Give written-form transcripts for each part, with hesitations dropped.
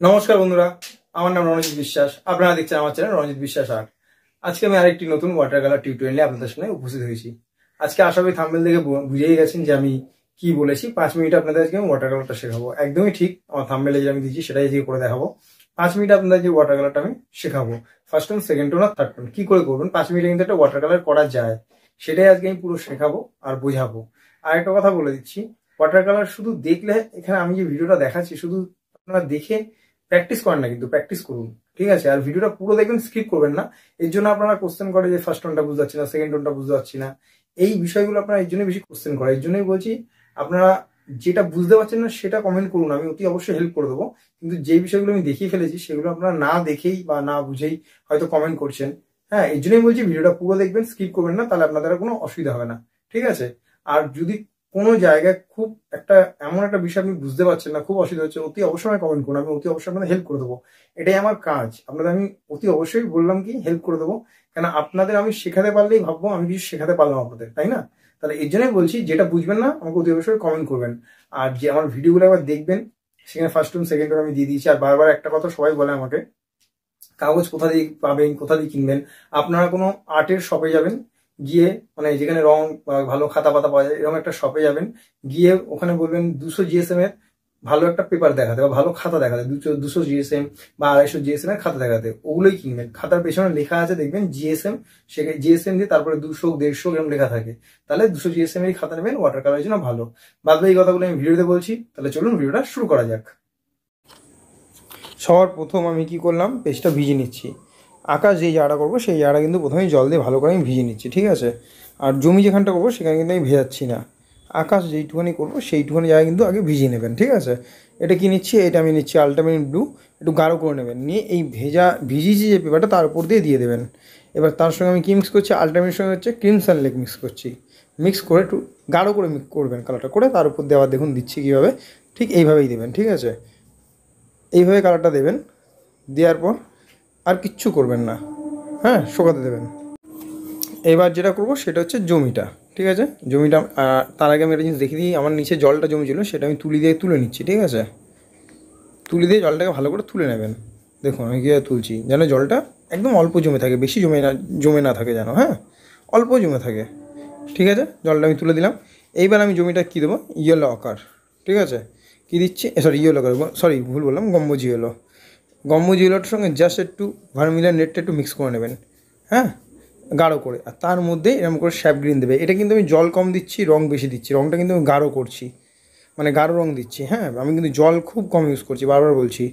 নমস্কার বন্ধুরা, আমার নাম রণজিৎ বিশ্বাস। আপনারা দেখছেন আমার চ্যানেল রণজিৎ বিশ্বাস আর্ট। আজকে আমি আরেকটি নতুন ওয়াটার কালার টিউটোরিয়াল নিয়ে আপনাদের সামনে উপস্থিত হয়েছি। আজকে আশা করি থাম্বনেল দেখে বুঝেই গেছেন যে আমি কি বলেছি। 5 মিনিট আপনাদের আজকে আমি ওয়াটার কালারটা শেখাবো। একদমই ঠিক, আমার থাম্বনেলে যে আমি দিচ্ছি সেটাই আজকে করে দেখাবো। 5 মিনিট আপনাদের যে ওয়াটার কালারটা আমি শেখাবো, ফার্স্ট টোন, সেকেন্ড টোন আর থার্ড টোন কি করে করবেন 5 মিনিটে কিন্তু একটা ওয়াটার কালার করা যায়, সেটাই আজকে আমি পুরো শেখাবো আর বোঝাবো। আর একটা কথা বলে দিচ্ছি, ওয়াটার কালার শুধু দেখলে, এখানে আমি যে ভিডিওটা দেখাচ্ছি শুধু আপনারা দেখে প্র্যাকটিস করেন না, কিন্তু প্র্যাকটিস করুন, ঠিক আছে? আর ভিডিওটা পুরো দেখবেন, স্কিপ করবেন না। এর জন্য আপনারা কোশ্চেন করে যে ফার্স্ট টোনটা বুঝতে পারছি না, সেকেন্ড টোনটা বুঝতে পারছি না, এই বিষয়গুলো আপনারা এর জন্য বেশি কোশ্চেন করে। এর জন্যই বলছি, আপনারা যেটা বুঝতে পারছেন না সেটা কমেন্ট করুন, আমি অতি অবশ্যই হেল্প করে দেবো। কিন্তু যে বিষয়গুলো আমি দেখিয়ে ফেলেছি সেগুলো আপনারা না দেখেই বা না বুঝেই হয়তো কমেন্ট করছেন। হ্যাঁ, এই জন্যই বলছি ভিডিওটা পুরো দেখবেন, স্কিপ করবেন না, তাহলে আপনাদের কোনো অসুবিধা হবে না, ঠিক আছে? আর যদি কোনো জায়গায় খুব একটা এমন একটা বিষয় আপনি বুঝতে পারছেন না, খুব অসুবিধা হচ্ছে, অতি অবশ্যই কমেন্ট করুন, আমি অতি অবশ্যই আপনাদের হেল্প করে দেবো। এটাই আমার কাজ, আপনাদের আমি অতি অবশ্যই বললাম কি হেল্প করে দেবো। কেন আপনাদের আমি শেখাতে পারলেই ভাববো আমি কিছু শেখাতে পারলাম আপনাদের, তাই না? তাহলে এর জন্যই বলছি, যেটা বুঝবেন না আমাকে অতি অবশ্যই কমেন্ট করবেন। আর যে আমার ভিডিওগুলো একবার দেখবেন, সেখানে ফার্স্ট টোন সেকেন্ড টোন আমি দিয়ে দিয়েছি। আর বারবার একটা কথা সবাই বলে আমাকে, কাগজ কোথা দিয়ে পাবেন, কোথা দিয়ে কিনবেন? আপনারা কোনো আর্টের শপে যাবেন, গিয়ে মানে যেখানে রং ভালো খাতা পাতা পাওয়া যায় এরকম একটা শপে যাবেন, গিয়ে ওখানে বলবেন 200 GSM এর ভালো একটা পেপার দেখাতে বা ভালো খাতা দেখাতে, 200 GSM বা 250 GSM এর খাতা দেখাতে, ওগুলোই কিনবেন। খাতার পেছনে লেখা আছে দেখবেন GSM, সেখানে GSM দিয়ে তারপরে 200 150 এরকম লেখা থাকে। তাহলে 200 GSM এর খাতা নেবেন, ওয়াটার কালারের জন্য ভালো। বাদ বাকি কথাগুলো আমি ভিডিওতে বলছি, তাহলে চলুন ভিডিওটা শুরু করা যাক। সবার প্রথম আমি কি করলাম, পেজটা ভিজে নিচ্ছি। আকাশ যেই জায়গাটা করবো সেই জায়গাটা কিন্তু প্রথমেই জল দিয়ে ভালো করে আমি ভিজে নিচ্ছি, ঠিক আছে? আর জমি যেখানটা করবো সেখানে কিন্তু আমি ভেজাচ্ছি না। আকাশ যেইটুখানি করবো সেইটুখানি জায়গা কিন্তু আগে ভিজিয়ে নেবেন, ঠিক আছে? এটা কি নিচ্ছি, এটা আমি নিচ্ছি আলট্রামারিন ব্লু, একটু গাঢ় করে নেবেন। নিয়ে এই ভিজিয়েছি যে পেপারটা তার উপর দিয়ে দেবেন। এবার তার সঙ্গে আমি কী মিক্স করছি, আলট্রামারিনের সঙ্গে হচ্ছে ক্রিমসন লেক মিক্স করছি। মিক্স করে একটু গাঢ় করে মিক্স করবেন কালারটা করে, তার উপর দেওয়া দেখুন দিচ্ছি কীভাবে, ঠিক এইভাবেই দেবেন, ঠিক আছে? এইভাবে কালারটা দেবেন। দেওয়ার পর আর কিচ্ছু করবেন না, হ্যাঁ, শুকাতে দেবেন। এবার যেটা করবো সেটা হচ্ছে জমিটা, ঠিক আছে? জমিটা তার আগে আমি একটা জিনিস দেখিয়ে দিই, আমার নিচে জলটা জমেছিল সেটা আমি তুলে নিচ্ছি, ঠিক আছে? তুলি দিয়ে জলটাকে ভালো করে তুলে নেবেন। দেখুন আমি কীভাবে তুলছি, যেন জলটা একদম অল্প জমে থাকে, বেশি জমে না থাকে যেন, হ্যাঁ, অল্প জমে থাকে, ঠিক আছে? জলটা আমি তুলে দিলাম। এইবার আমি জমিটা কী দেবো, ইয়েলো আকার, ঠিক আছে? কী দিচ্ছি, ইয়েলো আকার, ভুল বললাম, গম্বুজ ইয়েলো। গম্বুজ ইয়েলোটার সঙ্গে জাস্ট একটু ভার্মিলার নেটটা একটু মিক্স করে নেবেন, হ্যাঁ, গাঢ় করে। আর তার মধ্যে এরকম করে শ্যাপ গ্রিন দেবে। এটা কিন্তু আমি জল কম দিচ্ছি, রং বেশি দিচ্ছি, রংটা কিন্তু আমি গাঢ় করছি, মানে গাঢ় রং দিচ্ছি, হ্যাঁ। আমি কিন্তু জল খুব কম ইউজ করছি, বারবার বলছি।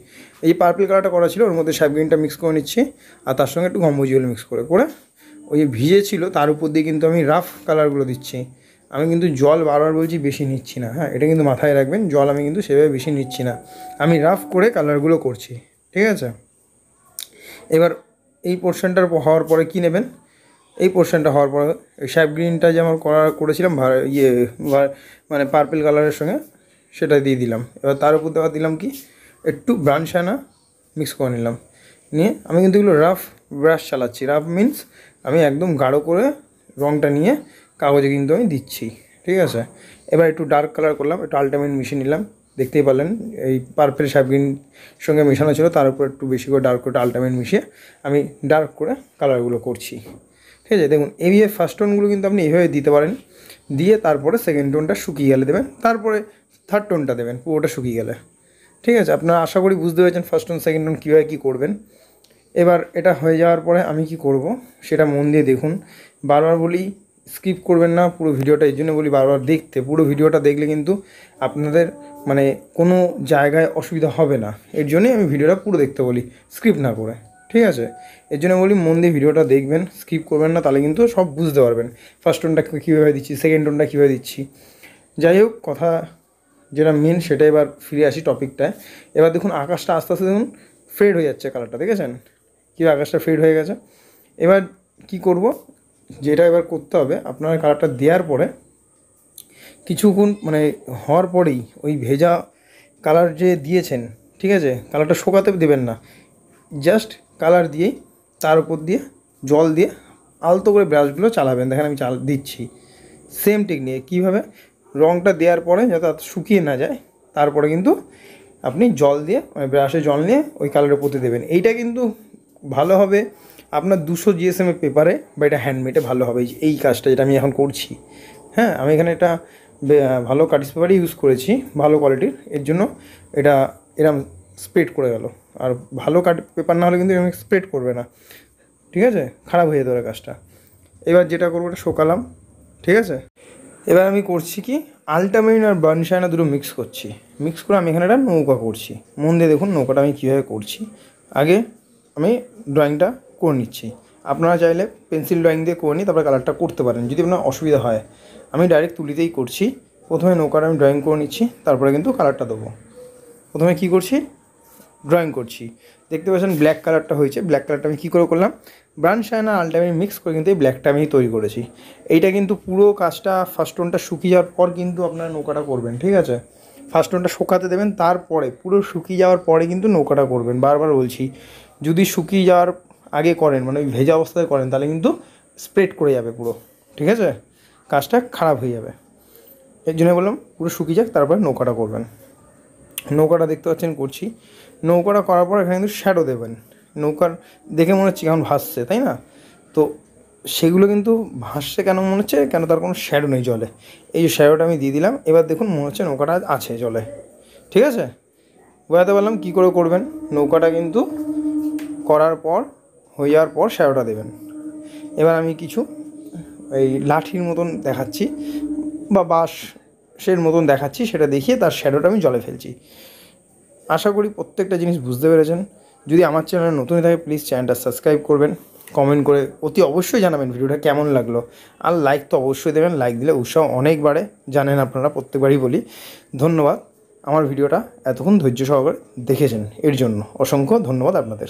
এই পার্পল কালারটা করা ছিল, ওর মধ্যে শ্যাপ গ্রিনটা মিক্স করে নিচ্ছি, আর তার সঙ্গে একটু গম্বুজ ইয়েলো মিক্স করে ওই ভিজে ছিল তার উপর দিয়ে কিন্তু আমি রাফ কালারগুলো দিচ্ছি। আমি কিন্তু জল বারবার বলছি বেশি নিচ্ছি না, হ্যাঁ, এটা কিন্তু মাথায় রাখবেন, জল আমি কিন্তু সেভাবে বেশি নিচ্ছি না, আমি রাফ করে কালারগুলো করছি, ঠিক আছে? এবার এই পোর্শনটার হওয়ার পরে কী নেবেন, এই পোর্শনটা হওয়ার পরে শ্যাপ গ্রিনটা যে আমার করেছিলাম মানে পার্পল কালারের সঙ্গে, সেটা দিয়ে দিলাম। এবার তার উপর দেওয়া দিলাম কি, একটু ব্রাউন শানা মিক্স করে নিলাম। নিয়ে আমি কিন্তু এগুলো রাফ ব্রাশ চালাচ্ছি। রাফ মিন্স আমি একদম গাঢ় করে রঙটা নিয়ে কাগজে কিন্তু আমি দিচ্ছি, ঠিক আছে? এবার একটু ডার্ক কালার করলাম, একটু আলট্রামারিন মিশিয়ে নিলাম, দেখতেই পারলেন এই পার্পল শ্যাপ গ্রিন সঙ্গে মেশানো ছিল, তার উপর একটু বেশি করে ডার্ক করে আলট্রামারিন মিশিয়ে আমি ডার্ক করে কালারগুলো করছি, ঠিক আছে? দেখুন এইভাবে ফার্স্ট টোনগুলো কিন্তু আপনি এইভাবে দিতে পারেন। দিয়ে তারপরে সেকেন্ড টোনটা শুকিয়ে গেলে দেবেন, তারপরে থার্ড টোনটা দেবেন পুরোটা শুকিয়ে গেলে, ঠিক আছে? আপনারা আশা করি বুঝতে পেরেছেন ফার্স্ট টোন সেকেন্ড টোন কীভাবে কী করবেন। এবার এটা হয়ে যাওয়ার পরে আমি কি করব সেটা মন দিয়ে দেখুন। বারবার বলি স্কিপ করবেন না পুরো ভিডিওটা, এই জন্য বলি বারবার দেখতে। পুরো ভিডিওটা দেখলে কিন্তু আপনাদের মানে কোনো জায়গায় অসুবিধা হবে না, এর জন্যই আমি ভিডিওটা পুরো দেখতে বলি, স্কিপ না করে, ঠিক আছে? এর জন্য বলি মন দিয়ে ভিডিওটা দেখবেন, স্কিপ করবেন না, তাহলে কিন্তু সব বুঝতে পারবেন। ফার্স্ট টোনটা কীভাবে দিচ্ছি, সেকেন্ড টোনটা কীভাবে দিচ্ছি। যাই হোক, কথা যেটা মেন সেটা এবার ফিরে আসি টপিকটায়। এবার দেখুন আকাশটা আস্তে আস্তে দেখুন ফেড হয়ে যাচ্ছে, কালারটা দেখেছেন কীভাবে আকাশটা ফেড হয়ে গেছে। এবার কি করব, যেটা এবার করতে হবে, আপনার কালারটা দেওয়ার পরে কিছুক্ষণ মানে হওয়ার পরেই ওই ভেজা কালার যে দিয়েছেন, ঠিক আছে, কালারটা শুকাতে দেবেন না, জাস্ট কালার দিয়েই তার উপর দিয়ে জল দিয়ে আলতো করে ব্রাশগুলো চালাবেন। দেখেন আমি দিচ্ছি সেম টেকনিকে। কীভাবে, রঙটা দেওয়ার পরে যাতে শুকিয়ে না যায়, তারপরে কিন্তু আপনি জল দিয়ে মানে ব্রাশে জল নিয়ে ওই কালারে পুঁতে দেবেন। এইটা কিন্তু ভালো হবে আপনার 200 GSM পেপারে বা এটা হ্যান্ডমেডে ভালো হবে। এই কাজটা যেটা আমি এখন করছি, হ্যাঁ, আমি এখানে এটা ভালো কাটিস পেপারই ইউজ করেছি, ভালো কোয়ালিটির, এর জন্য এটা এরম স্প্রেড করে গেল। আর ভালো পেপার না হলে কিন্তু এরকম স্প্রেড করবে না, ঠিক আছে, খারাপ হয়ে যেতে পারে কাজটা। এবার যেটা করবো এটা শোকালাম, ঠিক আছে। এবার আমি করছি কি, আল্ট্রামেরিন আর বার্নশাইনা দুটো মিক্স করছি। মিক্স করে আমি এখানে একটা নৌকা করছি। মন দিয়ে দেখুন নৌকাটা আমি কীভাবে করছি। আগে আমি ড্রয়িংটা করে নিচ্ছি। আপনারা চাইলে পেন্সিল ড্রয়িং দিয়ে করে নিই, তারপরে কালারটা করতে পারেন যদি আপনার অসুবিধা হয়। আমি ডাইরেক্ট তুলিতেই করছি। প্রথমে নৌকাটা আমি ড্রয়িং করে নিচ্ছি, তারপরে কিন্তু কালারটা দেবো। প্রথমে কী করছি, ড্রয়িং করছি। দেখতে পাচ্ছেন ব্ল্যাক কালারটা হয়েছে। ব্ল্যাক কালারটা আমি কী করে করলাম, বার্নশাইনা আর আল্ট্রামেরিন মিক্স করে কিন্তু এই ব্ল্যাকটা আমি তৈরি করেছি। এইটা কিন্তু পুরো কাজটা ফার্স্ট টোনটা শুকিয়ে যাওয়ার পর কিন্তু আপনারা নৌকাটা করবেন, ঠিক আছে। ফার্স্ট টোনটা শুকাতে দেবেন, তারপরে পুরো শুকিয়ে যাওয়ার পরে কিন্তু নৌকাটা করবেন। বারবার বলছি, যদি শুকিয়ে যাওয়ার আগে করেন, মানে ওই ভেজা অবস্থায় করেন, তাহলে কিন্তু স্প্রেড করে যাবে পুরো, ঠিক আছে, কাজটা খারাপ হয়ে যাবে। এর জন্য বললাম পুরো শুকিয়ে যাক, তারপরে নৌকাটা করবেন। নৌকাটা দেখতে পাচ্ছেন করছি। নৌকাটা করার পর এখানে কিন্তু শ্যাডো দেবেন। নৌকার দেখে মনে হচ্ছে কেমন ভাসছে, তাই না? তো সেগুলো কিন্তু ভাসছে কেন মনে হচ্ছে, কেন তার কোনো শ্যাডো নেই জলে। এই যে শ্যাডোটা আমি দিয়ে দিলাম, এবার দেখুন মনে হচ্ছে নৌকাটা আছে জলে, ঠিক আছে। বোঝাতে পারলাম কী করে করবেন। নৌকাটা কিন্তু করার পর হয়ে যাওয়ার পর শ্যাডোটা দেবেন। এবার আমি কিছু এই লাঠির মতন দেখাচ্ছি বা বাঁশের মতন দেখাচ্ছি, সেটা দেখিয়ে তার শ্যাডোটা আমি জলে ফেলছি। আশা করি প্রত্যেকটা জিনিস বুঝতে পেরেছেন। যদি আমার চ্যানেলে নতুন থাকে প্লিজ চ্যানেলটা সাবস্ক্রাইব করবেন, কমেন্ট করে অতি অবশ্যই জানাবেন ভিডিওটা কেমন লাগলো। আর লাইক তো অবশ্যই দেবেন, লাইক দিলে উৎসাহ অনেক বাড়ে, জানেন আপনারা, প্রত্যেকবারই বলি। ধন্যবাদ আমার ভিডিওটা এতক্ষণ ধৈর্য সহকারে দেখেছেন, এর জন্য অসংখ্য ধন্যবাদ আপনাদের।